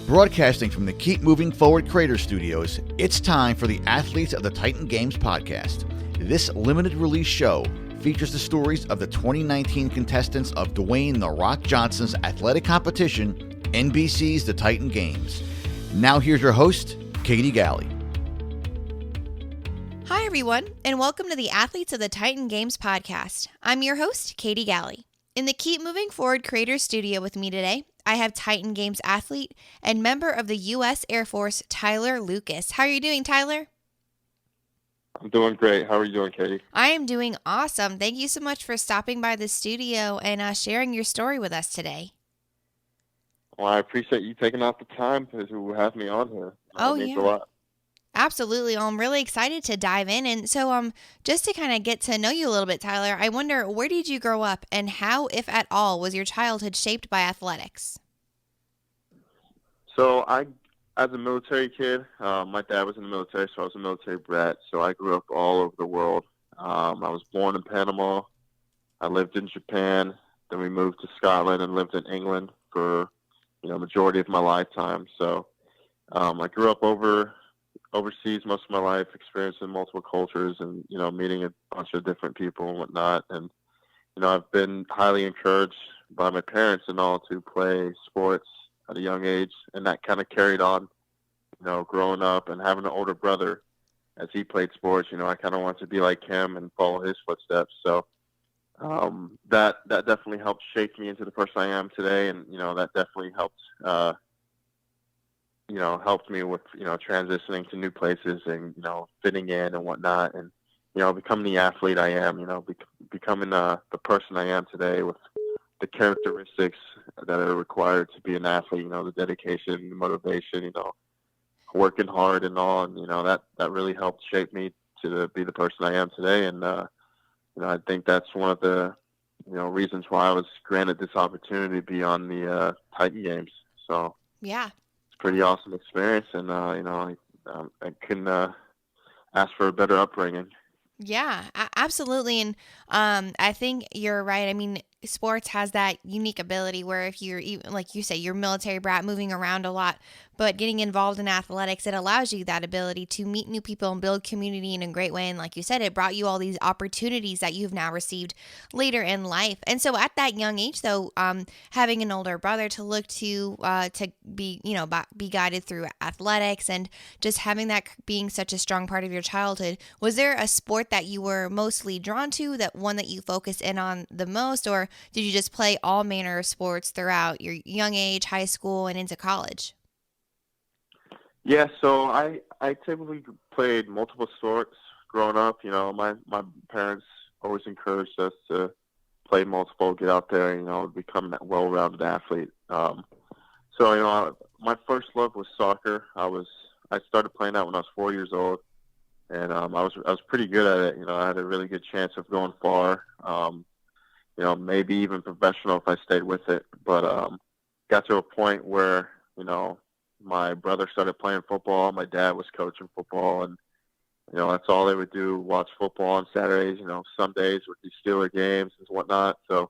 Broadcasting from the Keep Moving Forward Creator Studios, it's time for the Athletes of the Titan Games podcast. This limited release show features the stories of the 2019 contestants of Dwayne "The Rock" Johnson's athletic competition, NBC's The Titan Games. Now here's your host, Katie Galley. Hi everyone, and welcome to the Athletes of the Titan Games podcast. I'm your host, Katie Galley. In the Keep Moving Forward Creator Studio with me today, I have Titan Games athlete and member of the U.S. Air Force, Tyler Lucas. How are you doing, Tyler? I'm doing great. How are you doing, Katie? I am doing awesome. Thank you so much for stopping by the studio and sharing your story with us today. Well, I appreciate you taking out the time to have me on here. It means a lot. Absolutely. Well, I'm really excited to dive in. And so just to kind of get to know you a little bit, Tyler, I wonder, where did you grow up and how, if at all, was your childhood shaped by athletics? So as a military kid, my dad was in the military, so I was a military brat. So I grew up all over the world. I was born in Panama. I lived in Japan. Then we moved to Scotland and lived in England for, majority of my lifetime. So I grew up overseas most of my life, experiencing multiple cultures and, meeting a bunch of different people and whatnot. And, I've been highly encouraged by my parents and all to play sports at a young age. And that kind of carried on, growing up and having an older brother as he played sports. I kind of wanted to be like him and follow his footsteps. So that definitely helped shape me into the person I am today. And, that definitely helped helped me with, transitioning to new places and, fitting in and whatnot and, becoming the athlete I am, becoming the person I am today with the characteristics that are required to be an athlete, the dedication, the motivation, working hard and all. And, that really helped shape me to be the person I am today. And, I think that's one of the, reasons why I was granted this opportunity to be on the Titan Games. So, yeah. Pretty awesome experience, and I couldn't ask for a better upbringing. Yeah, absolutely. And I think you're right. I mean, sports has that unique ability where if you're, even like you say, you're military brat moving around a lot, but getting involved in athletics, it allows you that ability to meet new people and build community in a great way. And like you said, it brought you all these opportunities that you've now received later in life. And so at that young age, though, having an older brother to look to be, be guided through athletics and just having that being such a strong part of your childhood, was there a sport that you were mostly drawn to, that one that you focus in on the most, or did you just play all manner of sports throughout your young age, high school, and into college? Yeah, so I typically played multiple sports growing up. My parents always encouraged us to play multiple, get out there, become that well-rounded athlete. So, my first love was soccer. I started playing that when I was 4 years old, and I was pretty good at it. I had a really good chance of going far. Maybe even professional if I stayed with it. But got to a point where, my brother started playing football. My dad was coaching football, and that's all they would do: watch football on Saturdays. Some days would be Steeler games and whatnot. So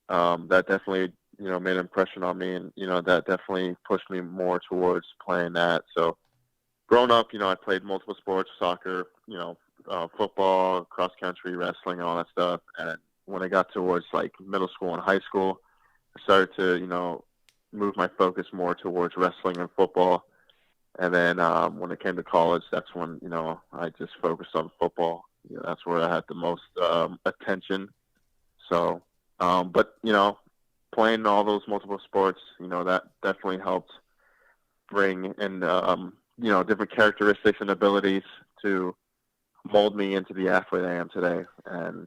that definitely made an impression on me, and that definitely pushed me more towards playing that. So growing up, I played multiple sports: soccer, football, cross country, wrestling, all that stuff. And when I got towards like middle school and high school, I started to move my focus more towards wrestling and football. And then when it came to college, that's when, I just focused on football. That's where I had the most attention. So, but, playing all those multiple sports, that definitely helped bring in, different characteristics and abilities to mold me into the athlete I am today. And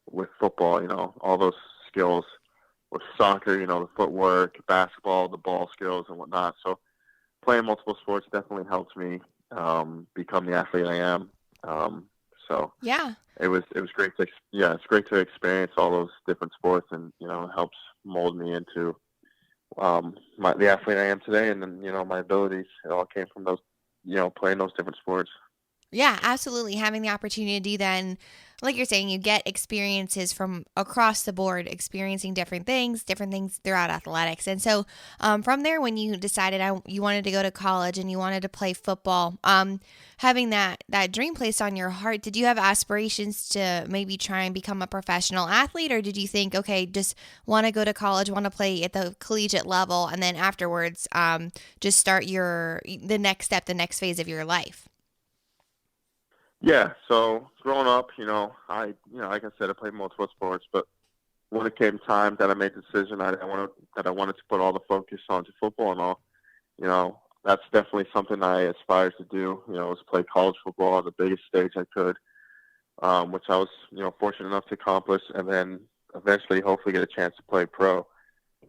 with football, all those skills. With soccer, the footwork, basketball, the ball skills and whatnot. So playing multiple sports definitely helps me become the athlete I am. So yeah, it was great it's great to experience all those different sports, and it helps mold me into the athlete I am today. And then my abilities, it all came from those playing those different sports. Yeah, absolutely. Having the opportunity to do that. And like you're saying, you get experiences from across the board, experiencing different things throughout athletics. And so from there, when you decided you wanted to go to college and you wanted to play football, having that dream placed on your heart, did you have aspirations to maybe try and become a professional athlete? Or did you think, okay, just want to go to college, want to play at the collegiate level, and then afterwards just start the next step, the next phase of your life? Yeah, so growing up, like I said, I played multiple sports, but when it came time that I made the decision that I wanted to put all the focus onto football and all, that's definitely something I aspired to do. Was play college football on the biggest stage I could, which I was, fortunate enough to accomplish, and then eventually, hopefully, get a chance to play pro.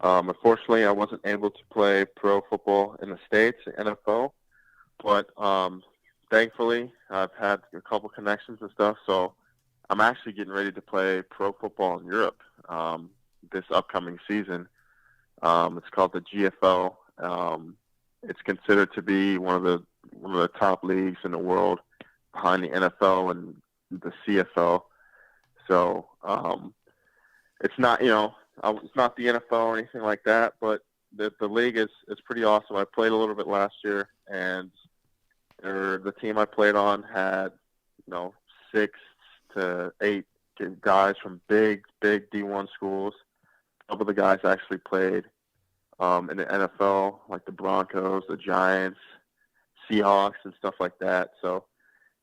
Unfortunately, I wasn't able to play pro football in the States, the NFL, but thankfully, I've had a couple connections and stuff, so I'm actually getting ready to play pro football in Europe this upcoming season. It's called the GFL. It's considered to be one of the top leagues in the world, behind the NFL and the CFL. So it's not it's not the NFL or anything like that, but the league is pretty awesome. I played a little bit last year, and the team I played on had 6 to 8 guys from big D1 schools. A couple of the guys actually played in the NFL, like the Broncos, the Giants, Seahawks, and stuff like that. So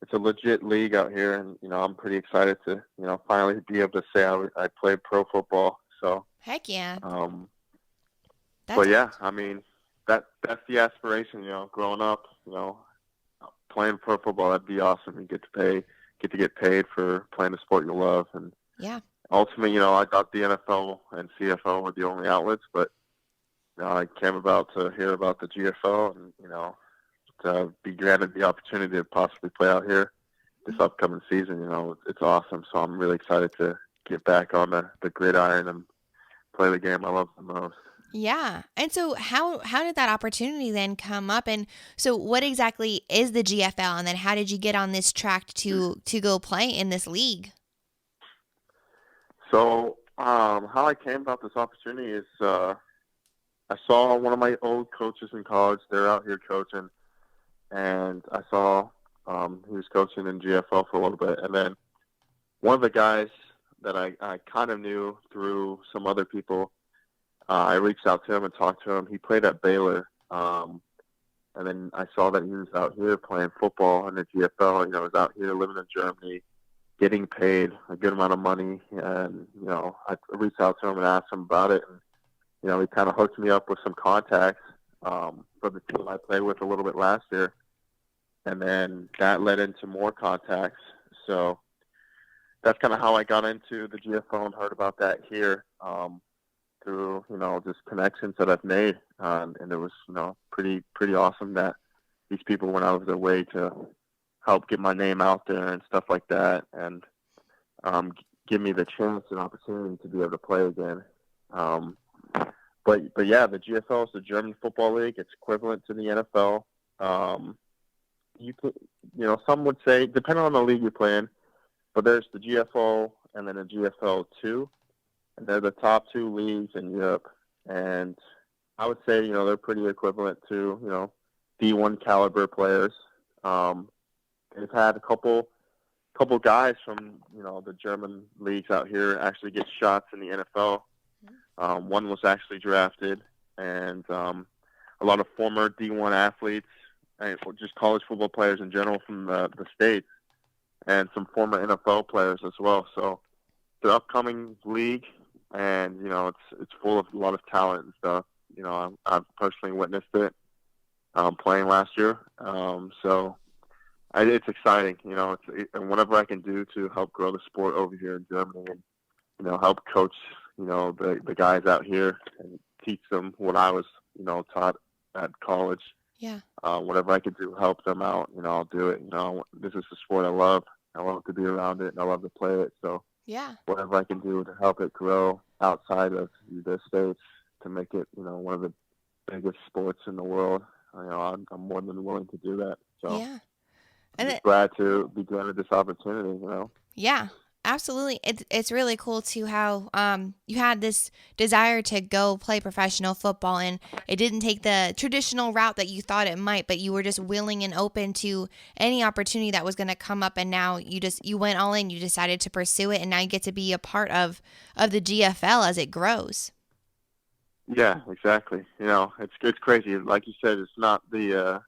it's a legit league out here, and I'm pretty excited to finally be able to say I played pro football. So Heck yeah. but That's yeah, awesome. I mean that's the aspiration. Growing up, playing pro football, that'd be awesome. You get to get paid for playing the sport you love, and Yeah. ultimately, I thought the NFL and CFL were the only outlets, but I came about to hear about the GFL, and to be granted the opportunity to possibly play out here this upcoming season. It's awesome. So I'm really excited to get back on the gridiron and play the game I love the most. Yeah. And so how did that opportunity then come up? And so what exactly is the GFL, and then how did you get on this track to go play in this league? So how I came about this opportunity is I saw one of my old coaches in college. They're out here coaching, and I saw he was coaching in GFL for a little bit. And then one of the guys that I kind of knew through some other people, I reached out to him and talked to him. He played at Baylor. And then I saw that he was out here playing football in the GFL. He was out here living in Germany, getting paid a good amount of money. And, I reached out to him and asked him about it. And, he kind of hooked me up with some contacts for the team I played with a little bit last year. And then that led into more contacts. So that's kind of how I got into the GFL and heard about that here through, just connections that I've made. And it was, pretty awesome that these people went out of their way to help get my name out there and stuff like that, and give me the chance and opportunity to be able to play again. But yeah, the GFL is the German Football League. It's equivalent to the NFL. You could, some would say, depending on the league you're playing, but there's the GFL and then the GFL 2, and they're the top 2 leagues in Europe. And I would say, they're pretty equivalent to, D1 caliber players. They've had a couple guys from, the German leagues out here actually get shots in the NFL. One was actually drafted, and a lot of former D1 athletes, and just college football players in general from the States, and some former NFL players as well. So the upcoming league, and it's full of a lot of talent and stuff. I've personally witnessed it playing last year. So it's exciting. And whatever I can do to help grow the sport over here in Germany, and help coach the guys out here and teach them what I was taught at college. Yeah. Whatever I can do to help them out, I'll do it. This is the sport I love. I love to be around it, and I love to play it. So Yeah. whatever I can do to help it grow outside of the States to make it, one of the biggest sports in the world, I'm more than willing to do that. So Yeah. I'm And just glad to be granted this opportunity. You know. yeah, absolutely. It's really cool too how you had this desire to go play professional football, and it didn't take the traditional route that you thought it might, but you were just willing and open to any opportunity that was going to come up, and now you went all in, you decided to pursue it, and now you get to be a part of the GFL as it grows. Yeah, exactly. You know, it's crazy. Like you said, it's not the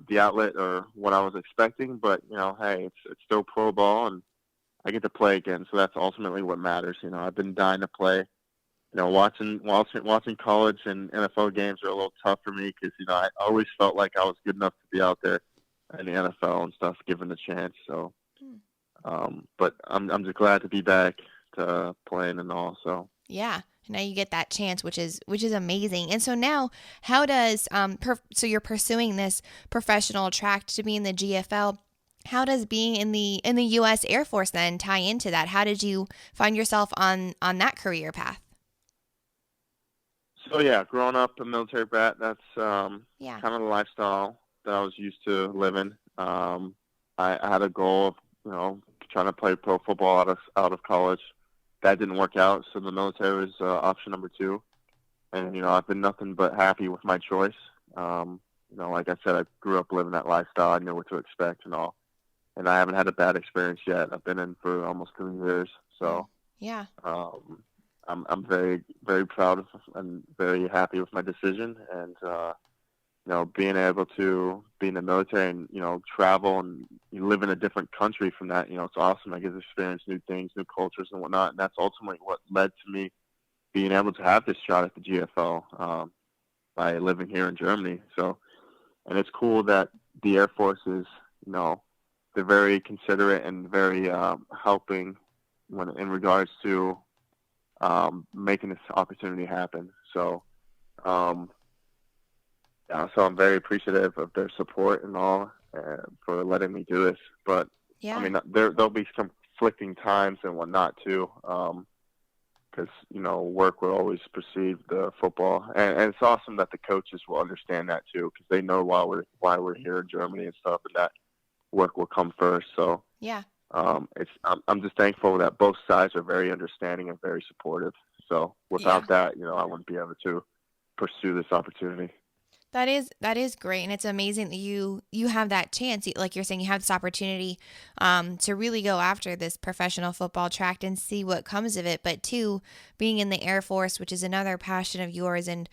the outlet or what I was expecting, but you know, hey, it's still pro ball, and I get to play again. So that's ultimately what matters. You know, I've been dying to play. You know, watching college and NFL games are a little tough for me because you know I always felt like I was good enough to be out there in the NFL and stuff, given the chance. So, but I'm just glad to be back to playing and all. So. Yeah. Now you get that chance, which is amazing. And so now, how does so you're pursuing this professional track to be in the GFL? How does being in the U.S. Air Force then tie into that? How did you find yourself on that career path? So yeah, growing up a military brat, that's Yeah. kind of the lifestyle that I was used to living. I had a goal of trying to play pro football out of college. That didn't work out, so the military was option number two. And you know, I've been nothing but happy with my choice. You know, like I said, I grew up living that lifestyle. I knew what to expect and all, and I haven't had a bad experience yet. I've been in for almost 3 years, so Yeah. um, I'm very very proud of and very happy with my decision. And you know, being able to be in the military and you know travel and you live in a different country from that, you know, it's awesome. I get to experience new things, new cultures, and whatnot. And that's ultimately what led to me being able to have this shot at the GFL by living here in Germany. So, and it's cool that the Air Force is, you know, they're very considerate and very helping when in regards to making this opportunity happen. So, um, yeah, so I'm very appreciative of their support and all for letting me do this. But I Yeah. mean, there'll be some conflicting times and whatnot too. Because you know work will always precede the football, and it's awesome that the coaches will understand that too, because they know why we're here in Germany and stuff, and that work will come first. So Yeah. I'm just thankful that both sides are very understanding and very supportive. So Yeah. without that, you know, I wouldn't be able to pursue this opportunity. That is great, and it's amazing that you have that chance. Like you're saying, you have this opportunity to really go after this professional football track and see what comes of it. But two, being in the Air Force, which is another passion of yours, and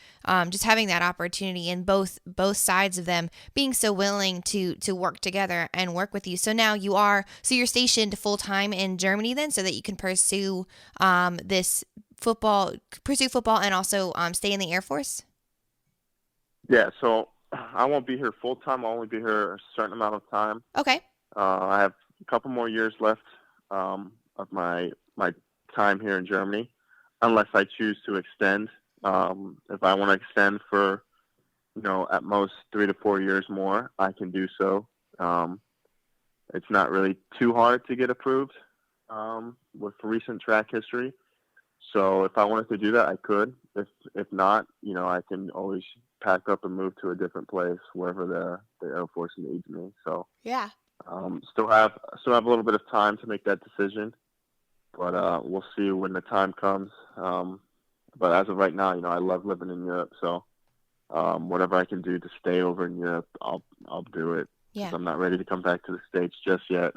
just having that opportunity, and both sides of them being so willing to work together and work with you. So now you're stationed full time in Germany then, so that you can this pursue football, and also stay in the Air Force. Yeah, so I won't be here full time. I'll only be here a certain amount of time. Okay. I have a couple more years left of my time here in Germany, unless I choose to extend. If I want to extend for, you know, at most 3 to 4 years more, I can do so. It's not really too hard to get approved with recent track history. So if I wanted to do that, I could. If not, you know, I can always pack up and move to a different place wherever the Air Force needs me. So Yeah. still have a little bit of time to make that decision, but we'll see when the time comes. But as of right now, you know, I love living in Europe, so whatever I can do to stay over in Europe, I'll do it. Yeah. Because I'm not ready to come back to the States just yet.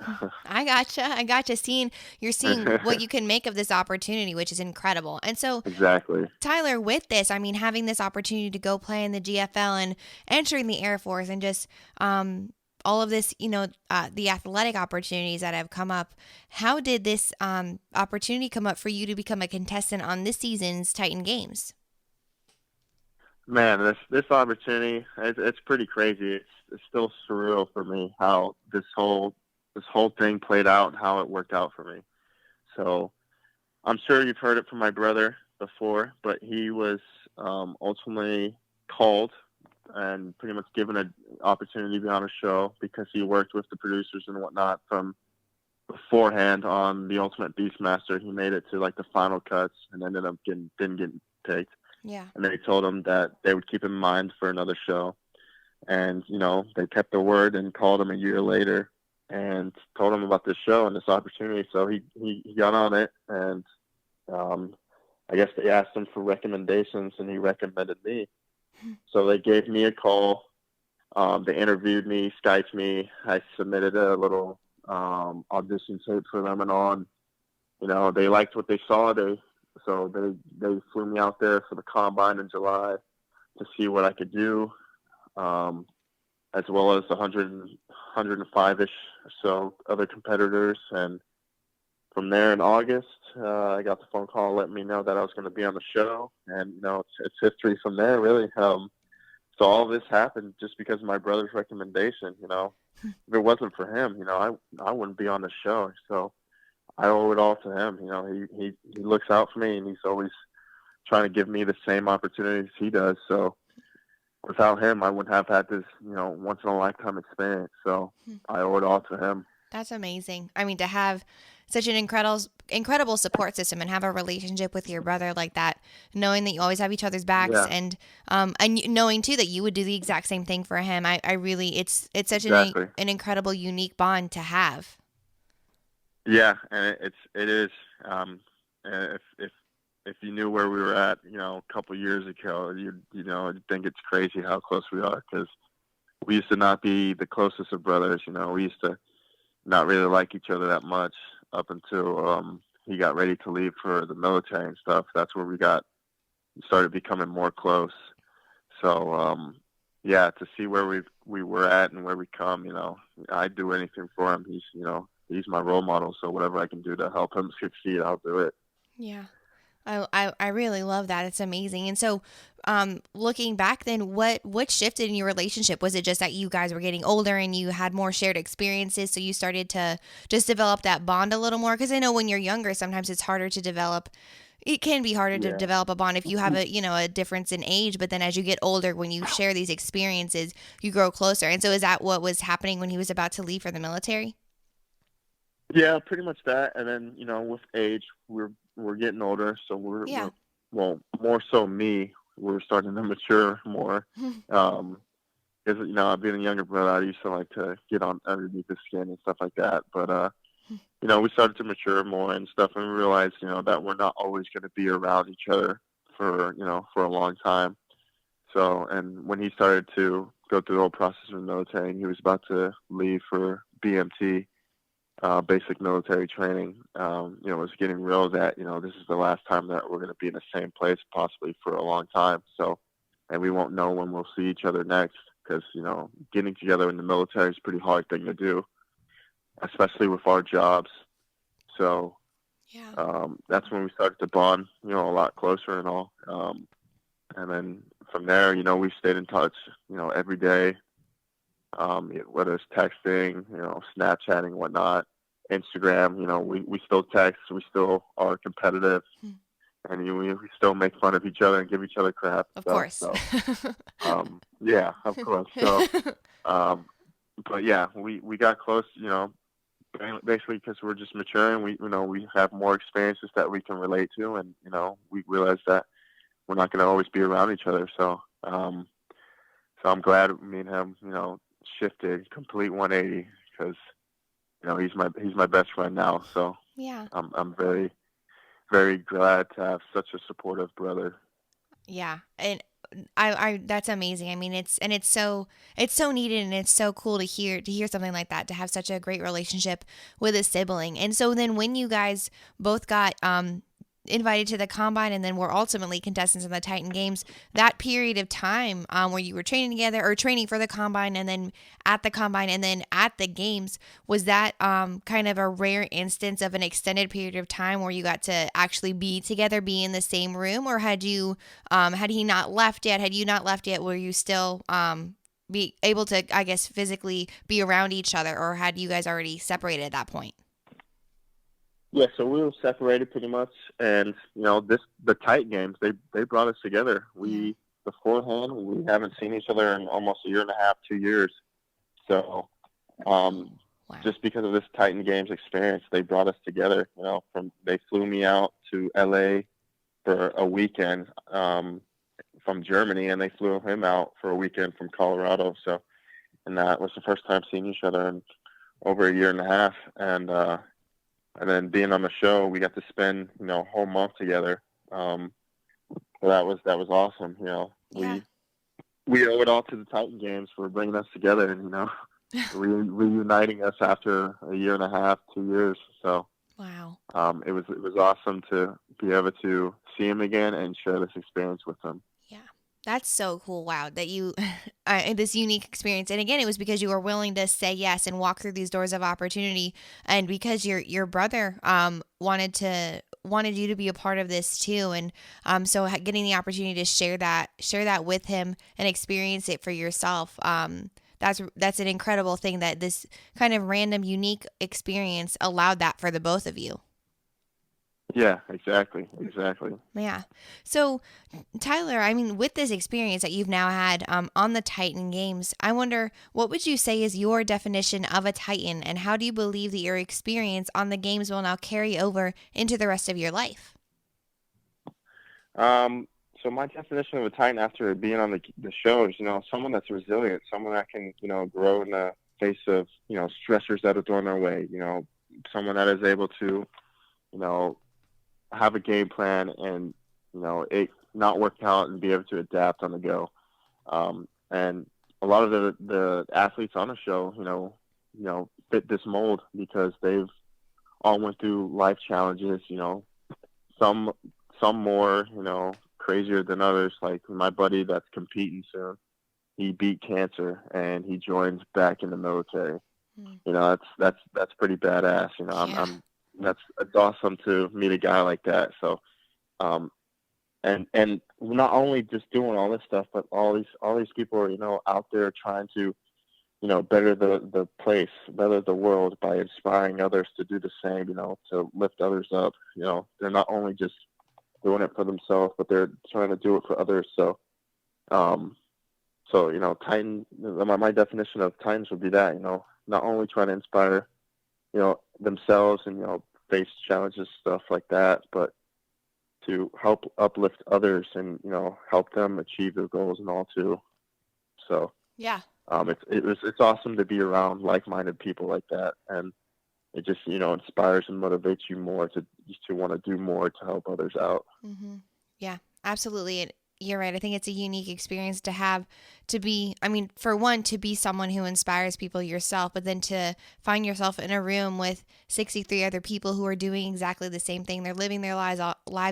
I gotcha. You're seeing what you can make of this opportunity, which is incredible. And so, Exactly. Tyler, with this, I mean, having this opportunity to go play in the GFL and entering the Air Force, and just all of this, the athletic opportunities that have come up. How did this opportunity come up for you to become a contestant on this season's Titan Games? Man, this opportunity, it's pretty crazy. It's still surreal for me how this whole thing played out and how it worked out for me. So I'm sure you've heard it from my brother before, but he was ultimately called and pretty much given an opportunity to be on a show because he worked with the producers and whatnot from beforehand on the Ultimate Beastmaster. He made it to like the final cuts and ended up didn't get picked. Yeah. And they told him that they would keep him in mind for another show. And, you know, they kept their word and called him a year later. and told him about this show and this opportunity. So he got on it, and um, I guess they asked him for recommendations, and he recommended me. So they gave me a call. They interviewed me, Skyped me. I submitted a little audition tape for them and all. And, they liked what they saw. So they flew me out there for the combine in July to see what I could do, as well as 105-ish or so other competitors. And from there in August, I got the phone call letting me know that I was going to be on the show. And, it's history from there, really. So all this happened just because of my brother's recommendation. If it wasn't for him, I wouldn't be on the show. So I owe it all to him. He looks out for me, and he's always trying to give me the same opportunities he does. So without him, I wouldn't have had this, once in a lifetime experience. So I owe it all to him. That's amazing. I mean, to have such an incredible support system and have a relationship with your brother like that, knowing that you always have each other's backs, Yeah. and knowing too that you would do the exact same thing for him. I really, it's such Exactly. an incredible, unique bond to have. Yeah, and it is. And if you knew where we were at, a couple of years ago, you'd think it's crazy how close we are, because we used to not be the closest of brothers. We used to not really like each other that much up until he got ready to leave for the military and stuff. That's where we started becoming more close. So yeah, to see where we were at and where we come, I'd do anything for him. He's my role model, so whatever I can do to help him succeed, I'll do it. Yeah. I really love that. It's amazing. And so, looking back then, what shifted in your relationship? Was it just that you guys were getting older and you had more shared experiences, so you started to just develop that bond a little more? Because I know when you're younger, sometimes it's harder to develop. It can be harder to Yeah. develop a bond if you have a difference in age. But then as you get older, when you share these experiences, you grow closer. And so, is that what was happening when he was about to leave for the military? Yeah, pretty much that. And then, with age, we're getting older, so Yeah. well, more so me, we're starting to mature more. Because being a younger brother, I used to like to get on underneath the skin and stuff like that. But we started to mature more and stuff, and we realized, that we're not always going to be around each other for a long time. So, and when he started to go through the whole process of the military, and he was about to leave for BMT, basic military training, it was getting real that, this is the last time that we're going to be in the same place possibly for a long time. So, and we won't know when we'll see each other next, because, getting together in the military is a pretty hard thing to do, especially with our jobs. So Yeah. that's when we started to bond, a lot closer and all. And then from there, we stayed in touch, every day, whether it's texting, Snapchatting, whatnot, Instagram, we still text, we still are competitive, and we still make fun of each other and give each other crap. Of Stuff, course. so, yeah, of course. So, but yeah, we got close, basically because we're just maturing. We have more experiences that we can relate to, and, we realize that we're not going to always be around each other. So, so I'm glad me and him, shifted complete 180, because he's my best friend now. So Yeah. I'm very, very glad to have such a supportive brother. Yeah. And I that's amazing. I mean, it's so needed, and it's so cool to hear something like that, to have such a great relationship with a sibling. And so then when you guys both got invited to the combine and then were ultimately contestants in the Titan Games, that period of time where you were training together or training for the combine and then at the combine and then at the games, was that kind of a rare instance of an extended period of time where you got to actually be together, be in the same room? Or had you had he not left yet, had you not left yet, were you still be able to, I guess, physically be around each other, or had you guys already separated at that point? Yeah, so we were separated pretty much, and the Titan Games, they brought us together. We beforehand, we haven't seen each other in almost a year and a half, 2 years. So Wow. just because of this Titan Games experience, they brought us together. They flew me out to LA for a weekend from Germany, and they flew him out for a weekend from Colorado. So, and that was the first time seeing each other, and over a year and a half, and then being on the show, we got to spend a whole month together. So that was awesome. Yeah. We owe it all to the Titan Games for bringing us together and reuniting us after a year and a half, 2 years. So Wow. it was awesome to be able to see him again and share this experience with him. Yeah. That's so cool. Wow. That you, this unique experience. And again, it was because you were willing to say yes and walk through these doors of opportunity. And because your brother, wanted you to be a part of this too. And, so getting the opportunity to share that with him and experience it for yourself. That's an incredible thing that this kind of random, unique experience allowed that for the both of you. Yeah, exactly. Yeah. So, Tyler, I mean, with this experience that you've now had on the Titan Games, I wonder what would you say is your definition of a Titan, and how do you believe that your experience on the games will now carry over into the rest of your life? So my definition of a Titan after being on the show is, someone that's resilient, someone that can, grow in the face of, stressors that are thrown their way, someone that is able to, you know, have a game plan and, it not work out and be able to adapt on the go. And a lot of the athletes on the show, fit this mold because they've all went through life challenges, some more, crazier than others. Like my buddy that's competing soon, he beat cancer and he joins back in the military. Mm. That's pretty badass. Yeah. It's awesome to meet a guy like that. So, and not only just doing all this stuff, but all these people are out there trying to better the place, better the world by inspiring others to do the same. To lift others up. They're not only just doing it for themselves, but they're trying to do it for others. So, Titan. My definition of Titans would be that not only trying to inspire themselves and face challenges, stuff like that, but to help uplift others and help them achieve their goals and all too. So Yeah. it's awesome to be around like-minded people like that, and it just inspires and motivates you more to want to do more to help others out. Mm-hmm. Yeah, absolutely. And you're right. I think it's a unique experience to have to be, I mean, for one, to be someone who inspires people yourself, but then to find yourself in a room with 63 other people who are doing exactly the same thing. They're living their lives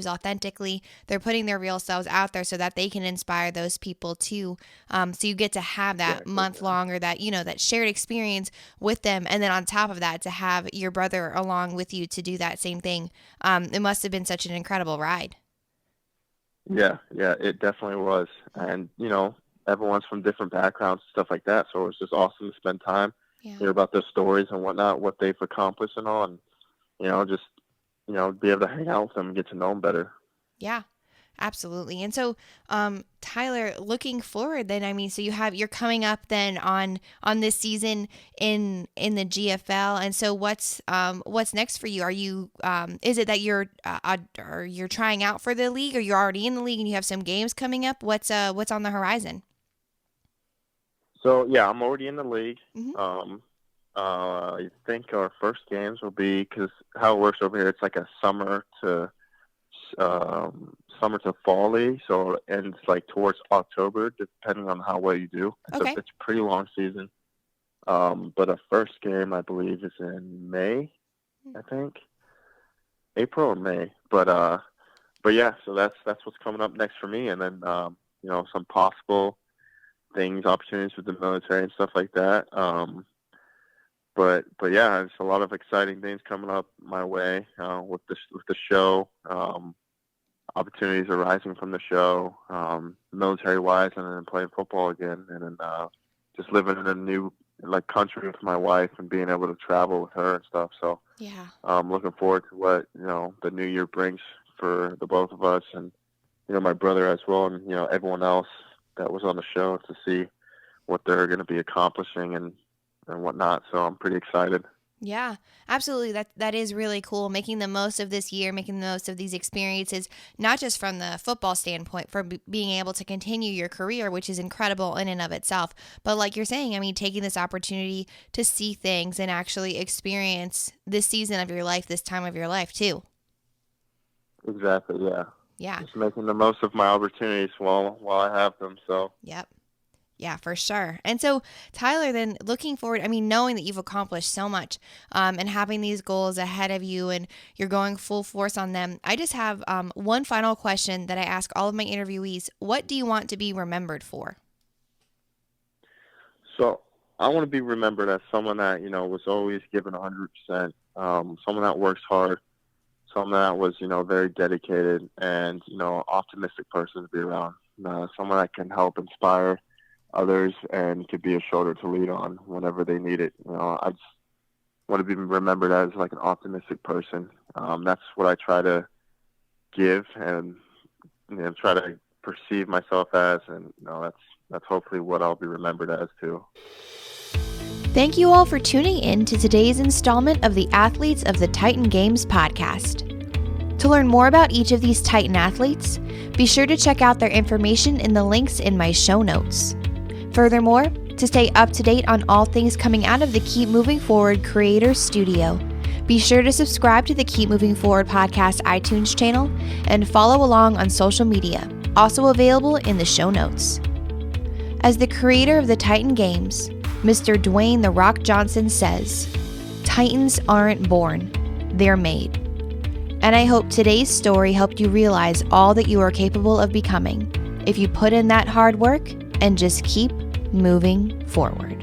authentically. They're putting their real selves out there so that they can inspire those people too. So you get to have that Exactly, month yeah. long, or that, that shared experience with them. And then on top of that, to have your brother along with you to do that same thing. It must have been such an incredible ride. Yeah, it definitely was. And, everyone's from different backgrounds, stuff like that. So it was just awesome to spend time, Yeah. hear about their stories and whatnot, what they've accomplished and all, and, just, be able to hang out with them and get to know them better. Yeah, absolutely. And so, Tyler, looking forward, then, I mean, so you're coming up then on this season in the GFL, and so what's next for you? Are you is it that or you're trying out for the league, or you're already in the league and you have some games coming up? What's on the horizon? So, yeah, I'm already in the league. Hmm. I think our first games will be, because how it works over here, it's like a summer to fall league, so it ends like towards October, depending on how well you do. Okay. It's a pretty long season. But our first game, I believe, is in May. I think April or May. But yeah, so that's what's coming up next for me, and then some possible things, opportunities with the military and stuff like that. But yeah, there's a lot of exciting things coming up my way with the show. Opportunities arising from the show, military wise, and then playing football again, and then just living in a new country with my wife and being able to travel with her and stuff. So Yeah. I'm looking forward to what the new year brings for the both of us, and my brother as well, and everyone else that was on the show, to see what they're going to be accomplishing and whatnot. So I'm pretty excited. Yeah, absolutely. That is really cool. Making the most of this year, making the most of these experiences, not just from the football standpoint, for being able to continue your career, which is incredible in and of itself. But like you're saying, I mean, taking this opportunity to see things and actually experience this season of your life, this time of your life too. Exactly. Yeah. Yeah. Just making the most of my opportunities while I have them. So. Yep. Yeah, for sure. And so, Tyler, then looking forward, I mean, knowing that you've accomplished so much and having these goals ahead of you and you're going full force on them, I just have one final question that I ask all of my interviewees. What do you want to be remembered for? So I want to be remembered as someone that, was always given 100%, someone that works hard, someone that was, very dedicated and, optimistic person to be around, someone that can help inspire others and could be a shoulder to lean on whenever they need it. I just want to be remembered as like an optimistic person. That's what I try to give and try to perceive myself as, and that's hopefully what I'll be remembered as too. Thank you all for tuning in to today's installment of the Athletes of the Titan Games podcast. To learn more about each of these Titan athletes, be sure to check out their information in the links in my show notes. Furthermore, to stay up to date on all things coming out of the Keep Moving Forward Creators Studio, be sure to subscribe to the Keep Moving Forward podcast iTunes channel and follow along on social media, also available in the show notes. As the creator of the Titan Games, Mr. Dwayne "The Rock" Johnson says, "Titans aren't born, they're made." And I hope today's story helped you realize all that you are capable of becoming if you put in that hard work and just keep moving forward.